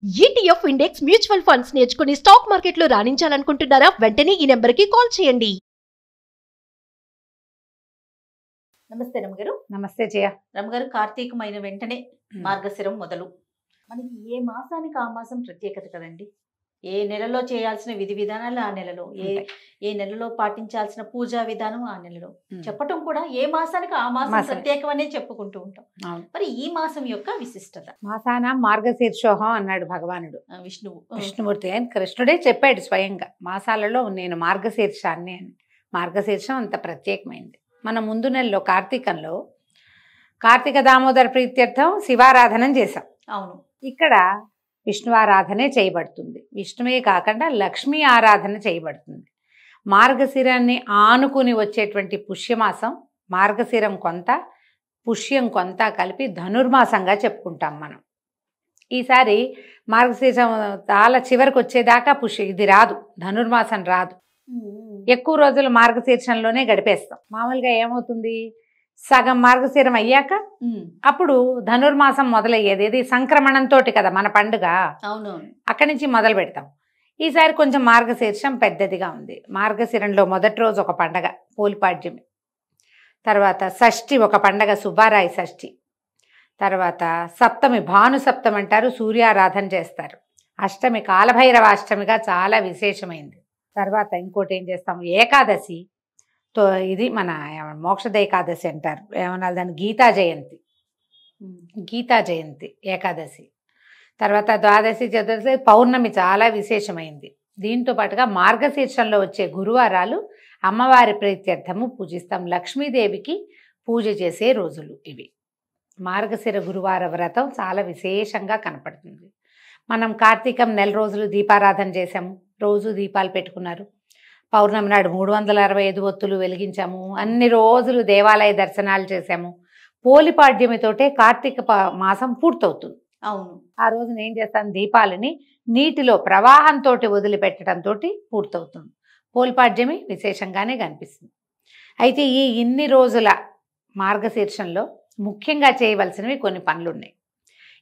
ETF index mutual funds నేర్చుకుని stock మార్కెట్లో రాణించాలనుకుంటున్నారా? వెంటనే ఈ నెంబర్కి కాల్ చేయండి. నమస్తే రమగారు. నమస్తే జయ. రమగారు, కార్తీకమైన వెంటనే మార్గశిరం మొదలు. మనకి ఏ మాసానికి ఆ మాసం ప్రత్యేకత కదండి. ఏ నెలలో చేయాల్సిన విధి విధానాలు ఆ నెలలో, ఏ నెలలో పాటించాల్సిన పూజా విధానం ఆ నెలలో చెప్పటం కూడా ఏ మాసానికి ఆ మాసం ప్రత్యేకమనే చెప్పుకుంటూ ఉంటాం. మరి ఈ మాసం యొక్క విశిష్టత. మాసాన మార్గశీర్షోహం అన్నాడు భగవానుడు విష్ణుమూర్తి. ఆయన కృష్ణుడే చెప్పాడు స్వయంగా, మాసాలలో నేను మార్గశీర్షాన్ని అని. మార్గశీర్షం అంత ప్రత్యేకమైంది. మన ముందు నెలలో కార్తీకంలో కార్తీక దామోదర ప్రీత్యర్థం శివారాధనం చేశాం. అవును, ఇక్కడ విష్ణువారాధనే చేయబడుతుంది. విష్ణువే కాకుండా లక్ష్మీ ఆరాధన చేయబడుతుంది. మార్గశిరాన్ని ఆనుకుని వచ్చేటువంటి పుష్యమాసం, మార్గశిరం కొంత పుష్యం కొంత కలిపి ధనుర్మాసంగా చెప్పుకుంటాం మనం. ఈసారి మార్గశీరం చాలా చివరికి వచ్చేదాకా ఇది రాదు, ధనుర్మాసం రాదు. ఎక్కువ రోజులు మార్గశీర్షంలోనే గడిపేస్తాం. మామూలుగా ఏమవుతుంది, సగం మార్గశిరం అయ్యాక అప్పుడు ధనుర్మాసం మొదలయ్యేది. ఇది సంక్రమణంతో కదా మన పండుగ. అవునవును, అక్కడి నుంచి మొదలు పెడతాం. ఈసారి కొంచెం మార్గశీర్షం పెద్దదిగా ఉంది. మార్గశిరంలో మొదటి రోజు ఒక పండగ పోలిపాడ్యమి, తర్వాత షష్ఠి ఒక పండగ సుబ్బారాయి షష్ఠి, తర్వాత సప్తమి భాను సప్తమి అంటారు, సూర్యారాధన చేస్తారు. అష్టమి కాలభైరవ అష్టమిగా చాలా విశేషమైంది. తర్వాత ఇంకోటి ఏం చేస్తాం, ఏకాదశి. ఇది మన మోక్షద ఏకాదశి అంటారు, ఏమన్నా దాన్ని గీతా జయంతి. గీతా జయంతి ఏకాదశి. తర్వాత ద్వాదశి చతుర్దశి పౌర్ణమి చాలా విశేషమైంది. దీంతో పాటుగా మార్గశీర్షంలో వచ్చే గురువారాలు అమ్మవారి ప్రీత్యర్థము పూజిస్తాం. లక్ష్మీదేవికి పూజ చేసే రోజులు ఇవి. మార్గశిర గురువార వ్రతం చాలా విశేషంగా కనపడుతుంది. మనం కార్తీకం నెల రోజులు దీపారాధన చేసాము, రోజు దీపాలు పెట్టుకున్నారు. పౌర్ణమి నాడు 365 ఒత్తులు వెలిగించాము. అన్ని రోజులు దేవాలయ దర్శనాలు చేశాము. పోలిపాడ్యమితోటే కార్తీక మాసం పూర్తవుతుంది. అవును, ఆ రోజున ఏం చేస్తాను, దీపాలని నీటిలో ప్రవాహంతో వదిలిపెట్టడంతో పూర్తవుతుంది. పోలిపాడ్యమి విశేషంగానే కనిపిస్తుంది. అయితే ఈ ఇన్ని రోజుల మార్గశీర్షంలో ముఖ్యంగా చేయవలసినవి కొన్ని పనులున్నాయి.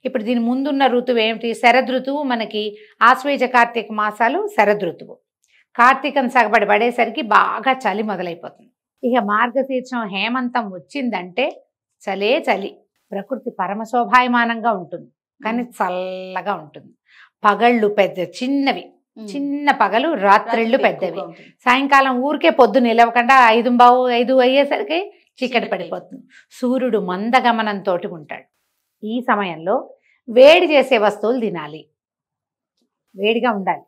ఇప్పుడు దీని ముందున్న ఋతువు ఏమిటి, శరదృతువు. మనకి ఆశ్వేజ కార్తీక మాసాలు శరదృతువు. కార్తీకం సగబడి పడేసరికి బాగా చలి మొదలైపోతుంది. ఇక మార్గశీర్షం హేమంతం వచ్చిందంటే చలే చలి. ప్రకృతి పరమశోభాయమానంగా ఉంటుంది, కానీ చల్లగా ఉంటుంది. పగళ్ళు పెద్ద చిన్నవి, చిన్న పగలు, రాత్రిళ్ళు పెద్దవి. సాయంకాలం ఊరికే పొద్దు నిలవకుండా 5 అయ్యేసరికి చీకటి పడిపోతుంది. సూర్యుడు మందగమనంతో ఉంటాడు. ఈ సమయంలో వేడి చేసే వస్తువులు తినాలి, వేడిగా ఉండాలి.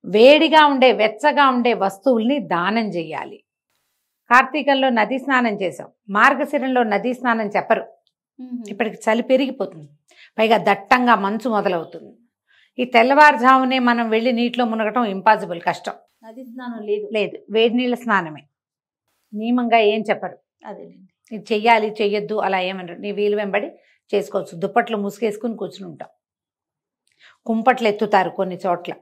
వేడిగా ఉండే వెచ్చగా ఉండే వస్తువుల్ని దానం చేయాలి. కార్తీకంలో నదీ స్నానం చేసాం, మార్గశిరంలో నదీ స్నానం చెప్పరు. ఇప్పటికి చలి పెరిగిపోతుంది, పైగా దట్టంగా మంచు మొదలవుతుంది. ఈ తెల్లవారుజామునే మనం వెళ్ళి నీటిలో మునగటం ఇంపాసిబుల్, కష్టం. నదీ స్నానం లేదు, లేదు, వేడి నీళ్ళ స్నానమే నియమంగా ఏం చెప్పరు. అదేనండి, ఇది చెయ్యాలి చెయ్యొద్దు అలా ఏమన్నారు, నీ వీలు వెంబడి చేసుకోవచ్చు. దుప్పట్లు ముసుగేసుకుని కూర్చుని ఉంటాం. కుంపట్లు ఎత్తుతారు కొన్ని చోట్ల.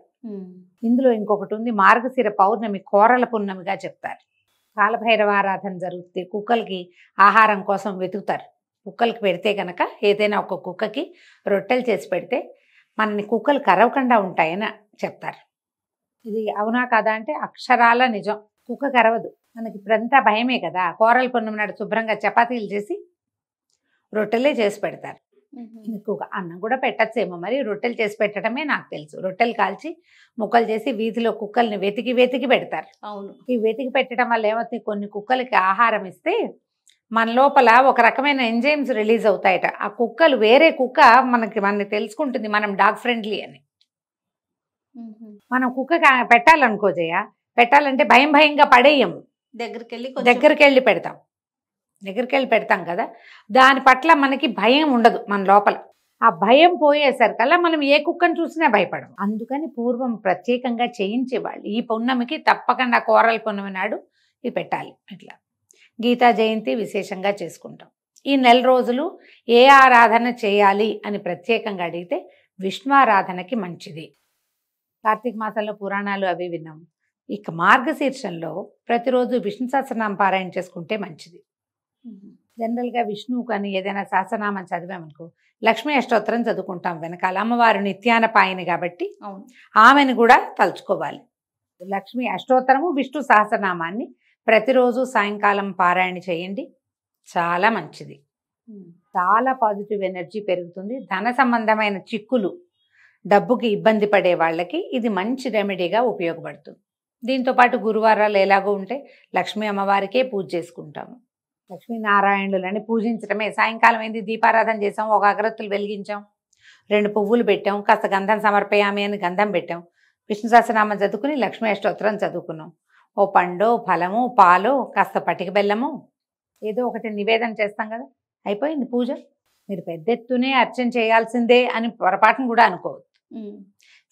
ఇందులో ఇంకొకటి ఉంది, మార్గశిర పౌర్ణమి కోరల పున్నమిగా చెప్తారు. కాలభైరవ ఆరాధన జరుగుతుంది. కుక్కలకి ఆహారం కోసం వెతుకుతారు. కుక్కలకి పెడితే కనుక, ఏదైనా ఒక కుక్కకి రొట్టెలు చేసి పెడితే మనని కుక్కలు కరవకుండా ఉంటాయని చెప్తారు. ఇది అవునా కాదా అంటే అక్షరాల నిజం. కుక్క కరవదు. మనకి ఇప్పుడంతా భయమే కదా. కోరల పున్నమి నాడు శుభ్రంగా చపాతీలు చేసి రొట్టెలే చేసి పెడతారు. ఎక్కువగా అన్నం కూడా పెట్టచ్చేమో, మరి రొట్టెలు చేసి పెట్టడమే నాకు తెలుసు. రొట్టెలు కాల్చి ముక్కలు చేసి వీధిలో కుక్కల్ని వెతికి పెడతారు. అవును, ఈ వెతికి పెట్టడం వల్ల ఏమవుతుంది, కొన్ని కుక్కలకి ఆహారం ఇస్తే మన లోపల ఒక రకమైన ఎంజైమ్స్ రిలీజ్ అవుతాయట. ఆ కుక్కలు, వేరే కుక్క మనని తెలుసుకుంటుంది మనం డాగ్ ఫ్రెండ్లీ అని. మనం కుక్క పెట్టాలనుకో జయ, పెట్టాలంటే భయంగా పడేయము, దగ్గరికి వెళ్ళి పెడతాం కదా. దాని పట్ల మనకి భయం ఉండదు మన లోపల. ఆ భయం పోయేసరికల్లా మనం ఏ కుక్కను చూసినా భయపడం. అందుకని పూర్వం ప్రత్యేకంగా చేయించేవాళ్ళు. ఈ పున్నమికి తప్పకుండా కోరల పున్నమి నాడు ఇది పెట్టాలి. ఇట్లా గీతా జయంతి విశేషంగా చేసుకుంటాం. ఈ నెల రోజులు ఏ ఆరాధన చేయాలి అని ప్రత్యేకంగా అడిగితే విష్ణువారాధనకి మంచిది. కార్తీక మాసంలో పురాణాలు అవి విన్నాం. ఇక మార్గశీర్షంలో ప్రతిరోజు విష్ణు సహస్రనామ పారాయణ చేసుకుంటే మంచిది. జనరల్గా విష్ణువు కానీ ఏదైనా సహస్రనామం చదివామనుకో లక్ష్మీ అష్టోత్తరం చదువుకుంటాం వెనకాల. అమ్మవారు నిత్యాన పాయని కాబట్టి అవును. ఆమెను కూడా తలుచుకోవాలి. లక్ష్మీ అష్టోత్తరము విష్ణు సహస్రనామాన్ని ప్రతిరోజు సాయంకాలం పారాయణ చేయండి, చాలా మంచిది. చాలా పాజిటివ్ ఎనర్జీ పెరుగుతుంది. ధన సంబంధమైన చిక్కులు, డబ్బుకి ఇబ్బంది పడే వాళ్ళకి ఇది మంచి రెమెడీగా ఉపయోగపడుతుంది. దీంతోపాటు గురువారాలు ఎలాగో ఉంటే లక్ష్మీ అమ్మవారికే పూజ చేసుకుంటాము. లక్ష్మీనారాయణులని పూజించడమే. సాయంకాలం అయింది, దీపారాధన చేసాం, ఒక అగరత్తులు వెలిగించాం, 2 పువ్వులు పెట్టాం, కాస్త గంధం సమర్పయామి అని గంధం పెట్టాం, విష్ణు సహస్రనామం చదువుకుని లక్ష్మీ అష్టోత్తరం చదువుకున్నాం. ఓ పండో ఫలము పాలో కాస్త పటిక బెల్లము ఏదో ఒకటి నివేదన చేస్తాం కదా, అయిపోయింది పూజ. మీరు పెద్ద ఎత్తునే అర్చన చేయాల్సిందే అని పొరపాటును కూడా అనుకోవద్దు.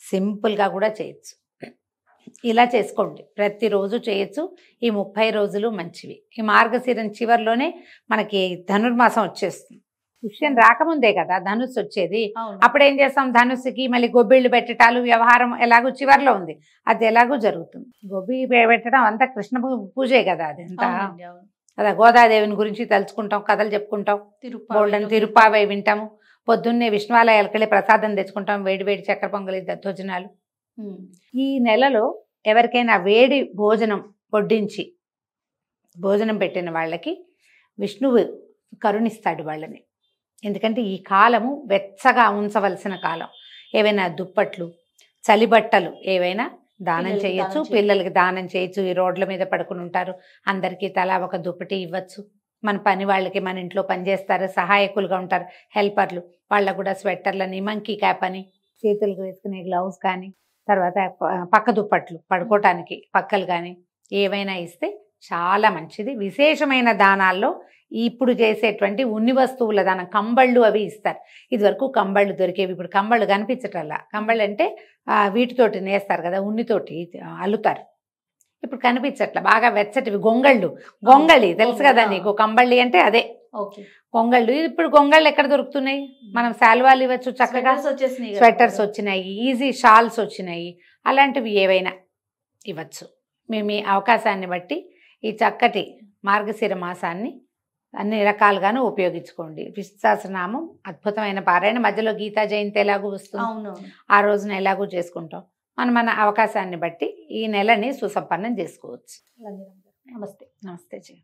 సింపుల్గా కూడా చేయొచ్చు. ఇలా చేసుకోండి, ప్రతిరోజు చేయొచ్చు. ఈ 30 రోజులు మంచివి. ఈ మార్గశిరం చివరిలోనే మనకి ధనుర్మాసం వచ్చేస్తుంది. పుష్యం రాకముందే కదా ధనుస్సు వచ్చేది. అప్పుడు ఏం చేస్తాం, ధనుస్సుకి మళ్ళీ గొబ్బిళ్ళు పెట్టడాలు వ్యవహారం ఎలాగో చివరిలో ఉంది, అది ఎలాగో జరుగుతుంది. గొబ్బి పెట్టడం అంతా కృష్ణ పూజే కదా, అది అంతా కదా. గోదాదేవిని గురించి తలుచుకుంటాం, కథలు చెప్పుకుంటాం, గోల్డెన్ తిరుప్పావై వింటాము. పొద్దున్నే విష్ణువాలయాలకు వెళ్ళి ప్రసాదం తెచ్చుకుంటాం, వేడి వేడి చక్కెర పొంగలి దద్దోజనాలు. ఈ నెలలో ఎవరికైనా వేడి భోజనం వడ్డించి భోజనం పెట్టిన వాళ్ళకి విష్ణువు కరుణిస్తాడు వాళ్ళని. ఎందుకంటే ఈ కాలము వెచ్చగా ఉంచవలసిన కాలం. ఏవైనా దుప్పట్లు, చలిబట్టలు ఏవైనా దానం చేయొచ్చు, పిల్లలకి దానం చేయొచ్చు. ఈ రోడ్ల మీద పడుకుని ఉంటారు, అందరికీ తలా ఒక దుప్పటి ఇవ్వచ్చు. మన పని వాళ్ళకి, మన ఇంట్లో పనిచేస్తారు, సహాయకులుగా ఉంటారు, హెల్పర్లు, వాళ్ళకు కూడా స్వెట్టర్లని, మంకీ క్యాప్ అని, చేతులకు వేసుకునే గ్లౌస్ కానీ, తర్వాత పక్క దుప్పట్లు పడుకోవటానికి పక్కలు కానీ ఏవైనా ఇస్తే చాలా మంచిది. విశేషమైన దానాల్లో ఇప్పుడు చేసేటువంటి ఉన్ని వస్తువుల దానం, కంబళ్ళు అవి ఇస్తారు. ఇదివరకు కంబళ్ళు దొరికేవి, ఇప్పుడు కంబళ్ళు కనిపించటల్లా. కంబళ్ళు అంటే వీటితోటి నేస్తారు కదా, ఉన్నితోటి అల్లుతారు, ఇప్పుడు కనిపించట్లా. బాగా వెచ్చటివి గొంగళి తెలుసు కదా నీకు, కంబళ్ళి అంటే అదే గొంగళ్ళు. ఇప్పుడు గొంగళ్ళు ఎక్కడ దొరుకుతున్నాయి, మనం శాల్వాలు ఇవ్వచ్చు చక్కగా, స్వెటర్స్ వచ్చినాయి, ఈజీ షాల్స్ వచ్చినాయి, అలాంటివి ఏవైనా ఇవ్వచ్చు. మేము మీ అవకాశాన్ని బట్టి ఈ చక్కటి మార్గశిర మాసాన్ని అన్ని రకాలుగాను ఉపయోగించుకోండి. విష్ణు సహస్రనామం అద్భుతమైన పారాయణ, మధ్యలో గీతా జయంతి ఎలాగూ వస్తుంది, ఆ రోజున ఎలాగూ చేసుకుంటాం. మన అవకాశాన్ని బట్టి ఈ నెలని సుసంపన్నం చేసుకోవచ్చు. నమస్తే. నమస్తే జీ.